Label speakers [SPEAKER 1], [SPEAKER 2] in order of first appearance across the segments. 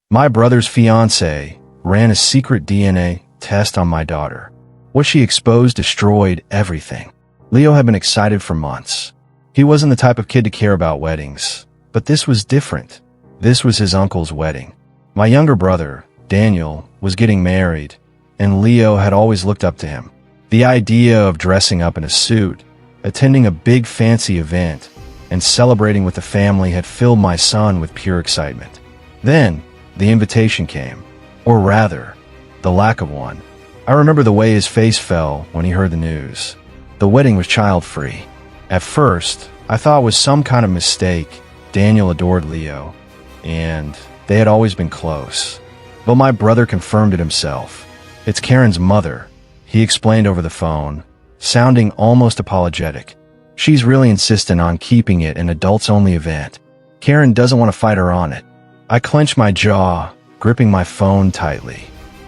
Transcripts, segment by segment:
[SPEAKER 1] My brother's fiancée ran a secret DNA test on my daughter. What she exposed destroyed everything. Leo had been excited for months. He wasn't the type of kid to care about weddings, but this was different. This was his uncle's wedding. My younger brother, Daniel, was getting married, and Leo had always looked up to him. The idea of dressing up in a suit, attending a big fancy event, and celebrating with the family had filled my son with pure excitement. Then, the invitation came, or rather, the lack of one. I remember the way his face fell when he heard the news. The wedding was child-free. At first, I thought it was some kind of mistake. Daniel adored Leo, and they had always been close. But my brother confirmed it himself. It's Karen's mother, he explained over the phone, sounding almost apologetic. She's really insistent on keeping it an adults-only event. Karen doesn't want to fight her on it. I clenched my jaw, gripping my phone tightly.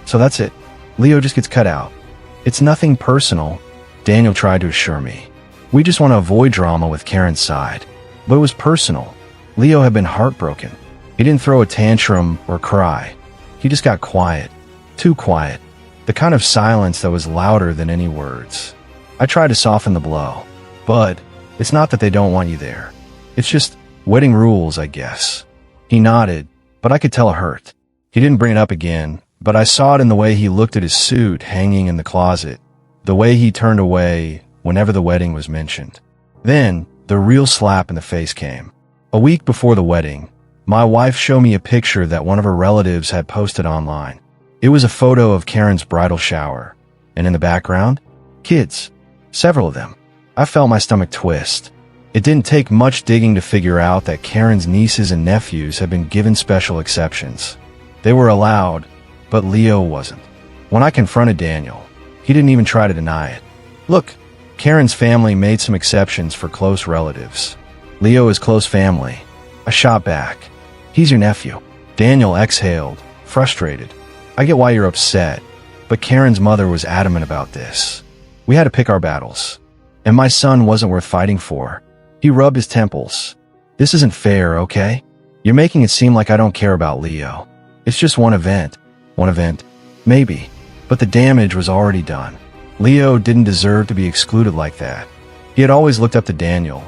[SPEAKER 1] So that's it. Leo just gets cut out. It's nothing personal, Daniel tried to assure me. We just want to avoid drama with Karen's side. But it was personal. Leo had been heartbroken. He didn't throw a tantrum or cry. He just got quiet. Too quiet. The kind of silence that was louder than any words. I tried to soften the blow. But it's not that they don't want you there. It's just wedding rules, I guess. He nodded, but I could tell it hurt. He didn't bring it up again, but I saw it in the way he looked at his suit hanging in the closet, the way he turned away whenever the wedding was mentioned. Then, the real slap in the face came. A week before the wedding, my wife showed me a picture that one of her relatives had posted online. It was a photo of Karen's bridal shower, and in the background, kids. Several of them. I felt my stomach twist. It didn't take much digging to figure out that Karen's nieces and nephews had been given special exceptions. They were allowed, but Leo wasn't. When I confronted Daniel, he didn't even try to deny it. Look, Karen's family made some exceptions for close relatives. Leo is close family. I shot back. He's your nephew. Daniel exhaled, frustrated. I get why you're upset, but Karen's mother was adamant about this. We had to pick our battles. And my son wasn't worth fighting for. He rubbed his temples. This isn't fair, okay? You're making it seem like I don't care about Leo. It's just one event. One event. Maybe. But the damage was already done. Leo didn't deserve to be excluded like that. He had always looked up to Daniel.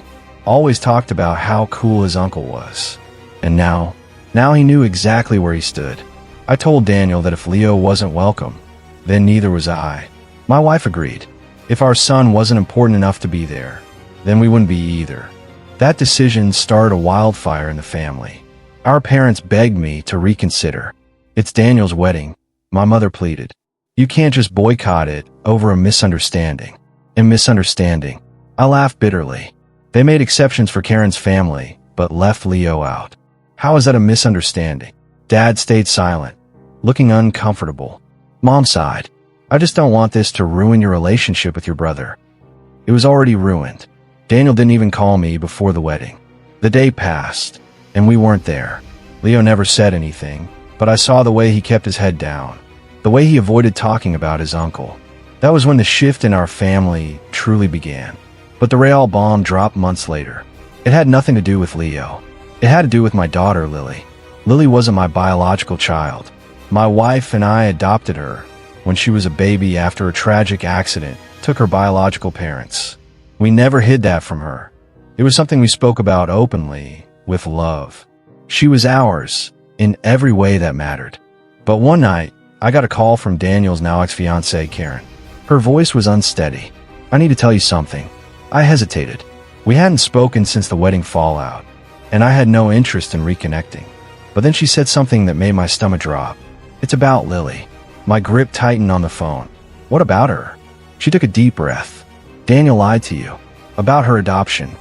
[SPEAKER 1] Always talked about how cool his uncle was. And now he knew exactly where he stood. I told Daniel that if Leo wasn't welcome, then neither was I. My wife agreed. If our son wasn't important enough to be there, then we wouldn't be either. That decision started a wildfire in the family. Our parents begged me to reconsider. It's Daniel's wedding, my mother pleaded. You can't just boycott it over a misunderstanding. I laughed bitterly. They made exceptions for Karen's family, but left Leo out. How is that a misunderstanding? Dad stayed silent, looking uncomfortable. Mom sighed. I just don't want this to ruin your relationship with your brother. It was already ruined. Daniel didn't even call me before the wedding. The day passed, and we weren't there. Leo never said anything, but I saw the way he kept his head down, the way he avoided talking about his uncle. That was when the shift in our family truly began. But the Betrayal bomb dropped months later. It had nothing to do with Leo. It had to do with my daughter, Lily. Lily wasn't my biological child. My wife and I adopted her when she was a baby after a tragic accident took her biological parents. We never hid that from her. It was something we spoke about openly, with love. She was ours, in every way that mattered. But one night, I got a call from Daniel's now ex-fiancée, Karen. Her voice was unsteady. I need to tell you something. I hesitated. We hadn't spoken since the wedding fallout, and I had no interest in reconnecting. But then she said something that made my stomach drop. It's about Lily. My grip tightened on the phone. What about her? She took a deep breath. Daniel lied to you. About her adoption.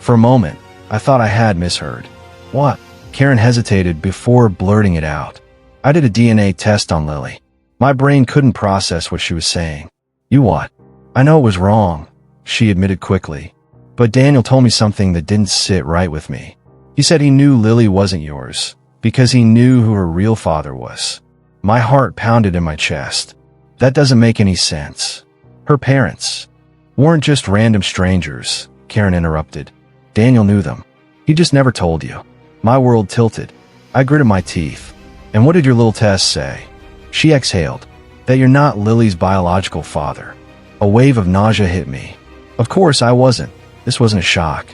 [SPEAKER 1] For a moment, I thought I had misheard. What? Karen hesitated before blurting it out. I did a DNA test on Lily. My brain couldn't process what she was saying. You what? I know it was wrong, she admitted quickly. But Daniel told me something that didn't sit right with me. He said he knew Lily wasn't yours, because he knew who her real father was. My heart pounded in my chest. That doesn't make any sense. Her parents weren't just random strangers, Karen interrupted. Daniel knew them. He just never told you. My world tilted. I gritted my teeth. And what did your little test say? She exhaled. That you're not Lily's biological father. A wave of nausea hit me. Of course, I wasn't. This wasn't a shock.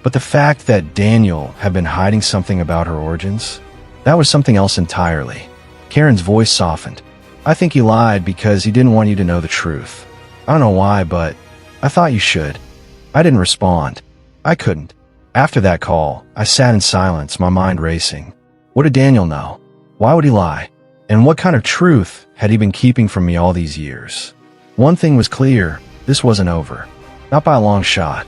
[SPEAKER 1] But the fact that Daniel had been hiding something about her origins, that was something else entirely. Karen's voice softened. I think he lied because he didn't want you to know the truth. I don't know why, but I thought you should. I didn't respond. I couldn't. After that call, I sat in silence, my mind racing. What did Daniel know? Why would he lie? And what kind of truth had he been keeping from me all these years? One thing was clear, this wasn't over. Not by a long shot.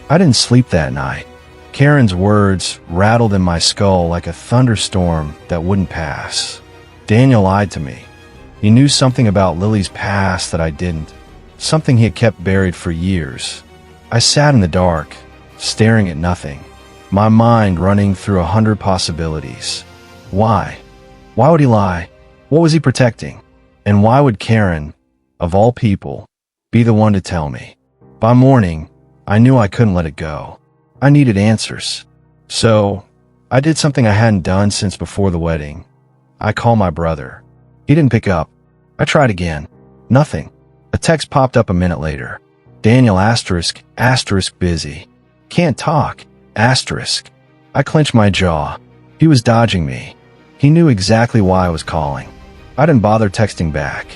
[SPEAKER 1] I didn't sleep that night. Karen's words rattled in my skull like a thunderstorm that wouldn't pass. Daniel lied to me. He knew something about Lily's past that I didn't. Something he had kept buried for years. I sat in the dark, staring at nothing, my mind running through 100 possibilities. Why? Why would he lie? What was he protecting? And why would Karen, of all people, be the one to tell me? By morning, I knew I couldn't let it go. I needed answers. So, I did something I hadn't done since before the wedding. I called my brother. He didn't pick up. I tried again. Nothing. A text popped up a minute later. Daniel asterisk busy. Can't talk. Asterisk. I clenched my jaw. He was dodging me. He knew exactly why I was calling. I didn't bother texting back.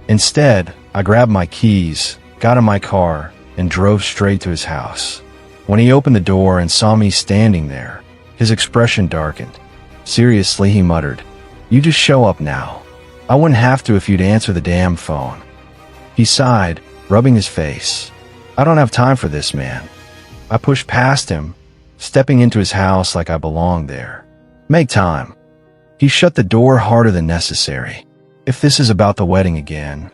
[SPEAKER 1] Instead, I grabbed my keys, got in my car, and drove straight to his house. When he opened the door and saw me standing there, his expression darkened. Seriously, he muttered, "You just show up now. I wouldn't have to if you'd answer the damn phone." He sighed, rubbing his face. "I don't have time for this, man." I pushed past him, stepping into his house like I belonged there. "Make time." He shut the door harder than necessary. "If this is about the wedding again."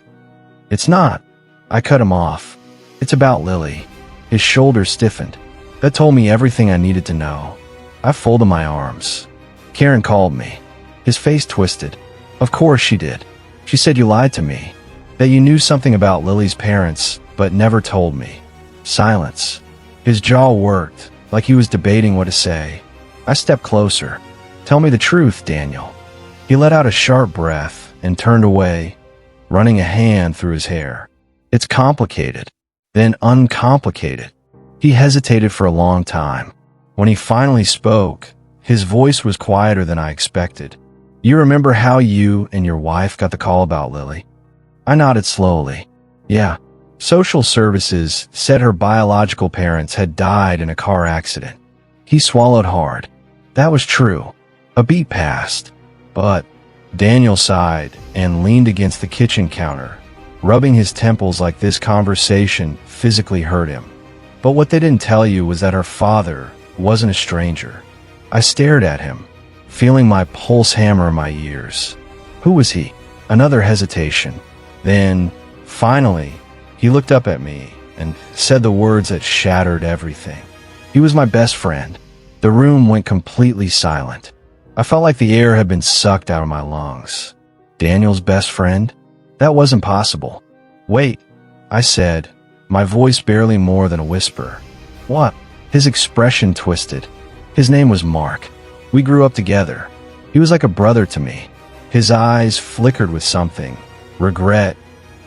[SPEAKER 1] "It's not." I cut him off. "It's about Lily." His shoulders stiffened. That told me everything I needed to know. I folded my arms. Karen called me. His face twisted. "Of course she did. She said you lied to me. That you knew something about Lily's parents, but never told me." Silence. His jaw worked, like he was debating what to say. I stepped closer. "Tell me the truth, Daniel." He let out a sharp breath and turned away, running a hand through his hair. "It's complicated, then uncomplicated." He hesitated for a long time. When he finally spoke, his voice was quieter than I expected. "You remember how you and your wife got the call about Lily?" I nodded slowly. "Yeah. Social services said her biological parents had died in a car accident." He swallowed hard. That was true. A beat passed. But Daniel sighed and leaned against the kitchen counter, rubbing his temples like this conversation physically hurt him. "But what they didn't tell you was that her father wasn't a stranger." I stared at him, feeling my pulse hammer in my ears. Who was he? Another hesitation. Then, finally, he looked up at me and said the words that shattered everything. He was my best friend. The room went completely silent. I felt like the air had been sucked out of my lungs. Daniel's best friend? That wasn't possible. "Wait," I said, my voice barely more than a whisper. "What?" His expression twisted. His name was Mark. We grew up together. He was like a brother to me. His eyes flickered with something. Regret.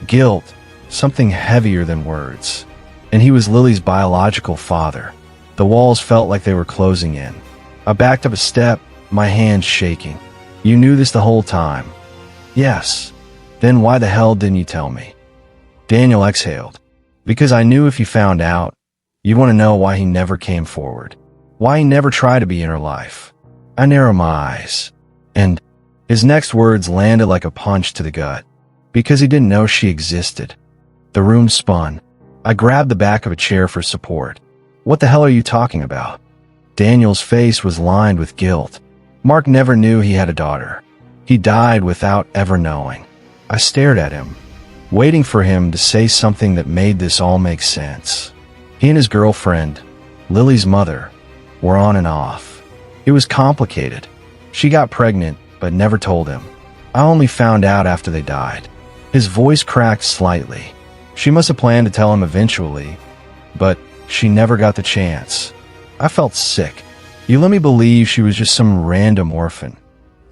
[SPEAKER 1] Guilt. Something heavier than words. And he was Lily's biological father. The walls felt like they were closing in. I backed up a step, my hands shaking. "You knew this the whole time?" "Yes." "Then why the hell didn't you tell me?" Daniel exhaled. "Because I knew if you found out, you'd want to know why he never came forward. Why he never tried to be in her life." I narrowed my eyes. And his next words landed like a punch to the gut. "Because he didn't know she existed." The room spun. I grabbed the back of a chair for support. "What the hell are you talking about?" Daniel's face was lined with guilt. "Mark never knew he had a daughter. He died without ever knowing." I stared at him, waiting for him to say something that made this all make sense. He and his girlfriend, Lily's mother, were on and off. It was complicated. She got pregnant, but never told him. I only found out after they died. His voice cracked slightly. She must have planned to tell him eventually, but she never got the chance. I felt sick. You let me believe she was just some random orphan.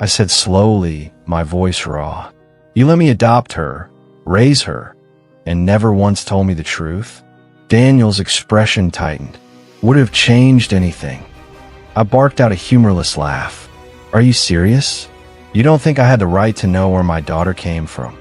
[SPEAKER 1] I said slowly, my voice raw. You let me adopt her, raise her, and never once told me the truth? Daniel's expression tightened. Would it have changed anything? I barked out a humorless laugh. Are you serious? You don't think I had the right to know where my daughter came from?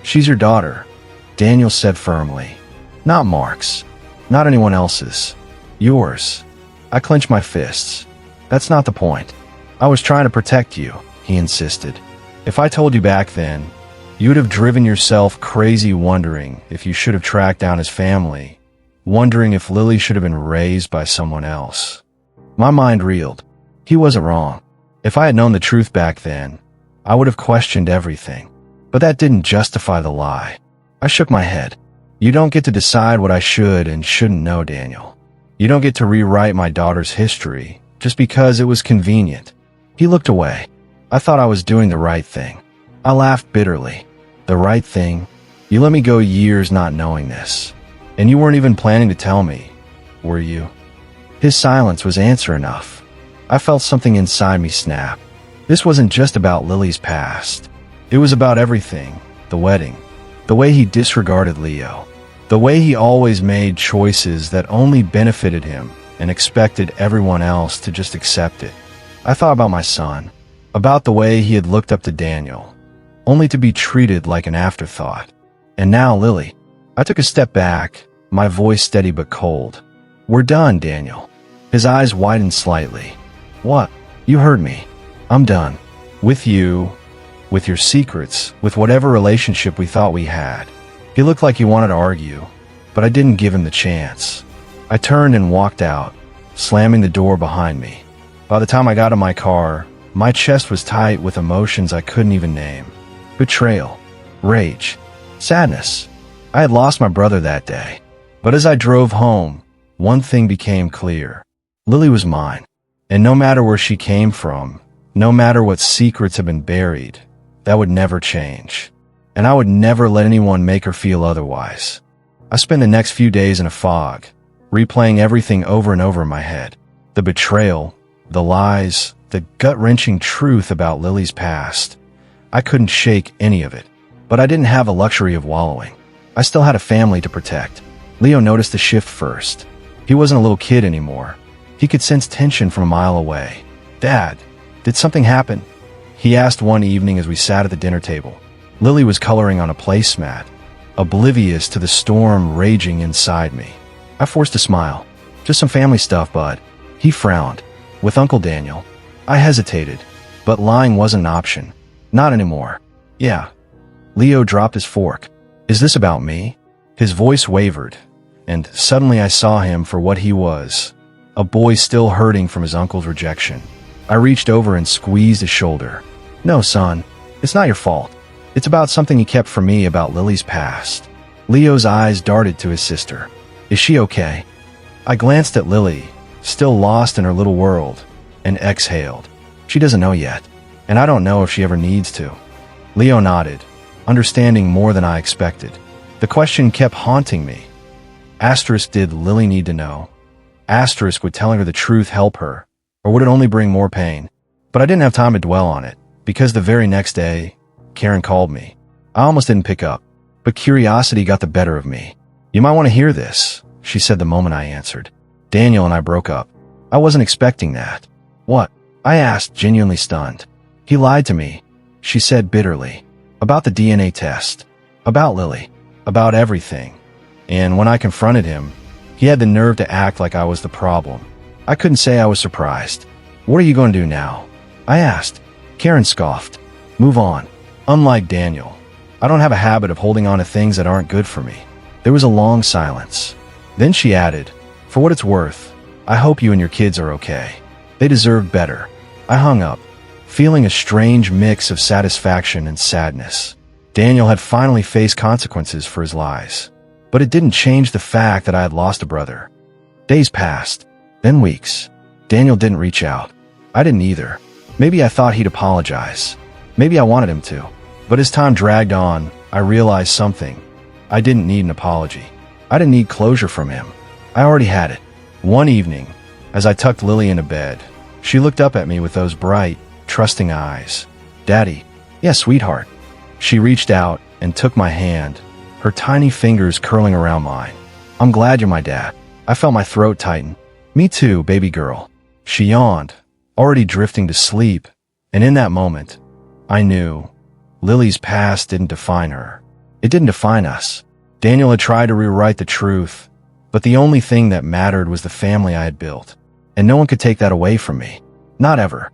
[SPEAKER 1] She's your daughter, Daniel said firmly. Not Mark's. Not anyone else's. Yours. I clenched my fists. That's not the point. I was trying to protect you, he insisted. If I told you back then, you would have driven yourself crazy wondering if you should have tracked down his family, wondering if Lily should have been raised by someone else. My mind reeled. He wasn't wrong. If I had known the truth back then, I would have questioned everything. But that didn't justify the lie. I shook my head. You don't get to decide what I should and shouldn't know, Daniel. You don't get to rewrite my daughter's history just because it was convenient. He looked away. I thought I was doing the right thing. I laughed bitterly. The right thing? You let me go years not knowing this. And you weren't even planning to tell me, were you? His silence was answer enough. I felt something inside me snap. This wasn't just about Lily's past. It was about everything. The wedding. The way he disregarded Leo. The way he always made choices that only benefited him and expected everyone else to just accept it. I thought about my son, about the way he had looked up to Daniel, only to be treated like an afterthought. And now Lily. I took a step back, my voice steady but cold. We're done, Daniel. His eyes widened slightly. What? You heard me. I'm done. With you, with your secrets, with whatever relationship we thought we had. He looked like he wanted to argue, but I didn't give him the chance. I turned and walked out, slamming the door behind me. By the time I got in my car, my chest was tight with emotions I couldn't even name. Betrayal, rage, sadness. I had lost my brother that day. But as I drove home, one thing became clear. Lily was mine. And no matter where she came from, no matter what secrets had been buried, that would never change. And I would never let anyone make her feel otherwise. I spent the next few days in a fog, replaying everything over and over in my head. The betrayal, the lies, the gut-wrenching truth about Lily's past. I couldn't shake any of it. But I didn't have the luxury of wallowing. I still had a family to protect. Leo noticed the shift first. He wasn't a little kid anymore. He could sense tension from a mile away. Dad, did something happen? He asked one evening as we sat at the dinner table. Lily was coloring on a placemat, oblivious to the storm raging inside me. I forced a smile. Just some family stuff, bud. He frowned. With Uncle Daniel. I hesitated, but lying wasn't an option. Not anymore. Yeah. Leo dropped his fork. Is this about me? His voice wavered, and suddenly I saw him for what he was. A boy still hurting from his uncle's rejection. I reached over and squeezed his shoulder. No, son. It's not your fault. It's about something he kept from me about Lily's past. Leo's eyes darted to his sister. Is she okay? I glanced at Lily, still lost in her little world, and exhaled. She doesn't know yet, and I don't know if she ever needs to. Leo nodded, understanding more than I expected. The question kept haunting me. Asterisk, did Lily need to know? Asterisk, would telling her the truth help her, or would it only bring more pain? But I didn't have time to dwell on it, because the very next day, Karen called me. I almost didn't pick up, but curiosity got the better of me. You might want to hear this, she said the moment I answered. Daniel and I broke up. I wasn't expecting that. What? I asked, genuinely stunned. He lied to me, she said bitterly. About the DNA test. About Lily. About everything. And when I confronted him, he had the nerve to act like I was the problem. I couldn't say I was surprised. What are you going to do now? I asked. Karen scoffed. Move on. Unlike Daniel, I don't have a habit of holding on to things that aren't good for me. There was a long silence. Then she added, for what it's worth, I hope you and your kids are okay. They deserve better. I hung up, feeling a strange mix of satisfaction and sadness. Daniel had finally faced consequences for his lies. But it didn't change the fact that I had lost a brother. Days passed, then weeks. Daniel didn't reach out. I didn't either. Maybe I thought he'd apologize. Maybe I wanted him to. But as time dragged on, I realized something. I didn't need an apology. I didn't need closure from him. I already had it. One evening, as I tucked Lily into bed, she looked up at me with those bright, trusting eyes. "Daddy." "Yes, sweetheart." She reached out and took my hand, her tiny fingers curling around mine. "I'm glad you're my dad." I felt my throat tighten. "Me too, baby girl." She yawned, already drifting to sleep, and in that moment, I knew Lily's past didn't define her. It didn't define us. Daniel had tried to rewrite the truth, but the only thing that mattered was the family I had built, and no one could take that away from me. Not ever.